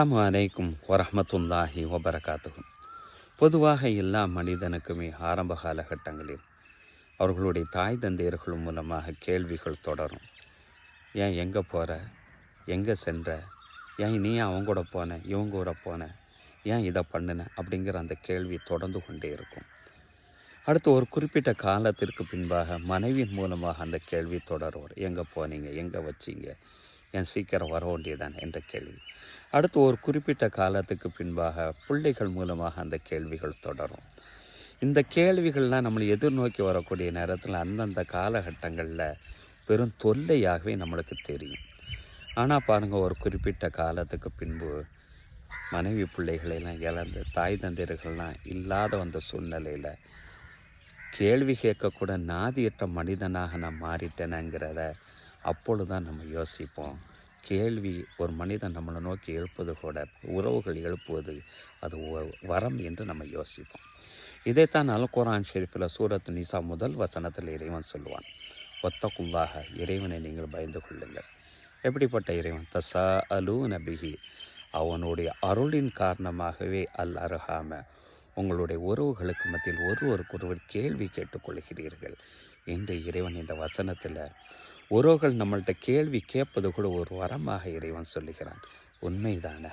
அஸ்ஸலாமு அலைக்கும் வரஹ்மத்துல்லாஹி வபரகாத்துஹு. பொதுவாக எல்லா மனிதனுக்குமே ஆரம்ப காலகட்டங்களில் அவர்களுடைய தாய் தந்தையர்கள் மூலமாக கேள்விகள் தொடரும். ஏன் எங்கே போகிற, எங்கே சென்ற, ஏன் நீ அவங்க கூட போன, இவங்க கூட போன, ஏன் இதை பண்ணின அப்படிங்கிற அந்த கேள்வி தொடர்ந்து கொண்டே இருக்கும். அடுத்து ஒரு குறிப்பிட்ட காலத்திற்கு பின்பாக மனைவியின் மூலமாக அந்த கேள்வி தொடரும். எங்கே போனீங்க, எங்கே வச்சிங்க, ஏன் சீக்கிரம் வர வேண்டியதானே என்ற கேள்வி. அடுத்து ஒரு குறிப்பிட்ட காலத்துக்கு பின்பாக பிள்ளைகள் மூலமாக அந்த கேள்விகள் தொடரும். இந்த கேள்விகள்லாம் நம்மளை எதிர்நோக்கி வரக்கூடிய நேரத்தில் அந்தந்த காலகட்டங்களில் பெரும் தொல்லையாகவே நம்மளுக்கு தெரியும். ஆனால் பாருங்கள், ஒரு குறிப்பிட்ட காலத்துக்கு பின்பு மனைவி பிள்ளைகளெல்லாம் இழந்து தாய் தந்தையர்கள்லாம் இல்லாத வந்த சூழ்நிலையில் கேள்வி கேட்கக்கூட நாதியற்ற மனிதனாக நான் மாறிட்டேனங்கிறத அப்பொழுதுதான் நம்ம யோசிப்போம். கேள்வி ஒரு மனிதன் நம்மளை நோக்கி எழுப்பது கூட, உறவுகள் எழுப்புவது அது வரம் என்று நம்ம யோசிப்போம். இதைத்தான் அல் குர்ஆன் ஷெரீஃபில் சூரத் நிசா முதல் வசனத்தில் இறைவன் சொல்லுவான், வத்தகுல்லாஹ, இறைவனை நீங்கள் பயந்து கொள்ளுங்கள். எப்படிப்பட்ட இறைவன்? தசா அலு நபிஹி, அவனுடைய அருளின் காரணமாகவே அல் அருகாம, உங்களுடைய உறவுகளுக்கு மத்தியில் ஒருவருக்கொருவர் கேள்வி கேட்டுக்கொள்கிறீர்கள் என்று இறைவன் இந்த வசனத்தில் உறவுகள் நம்மள்கிட்ட கேள்வி கேட்பது கூட ஒரு வரமாக இறைவன் சொல்லுகிறான். உண்மைதானே?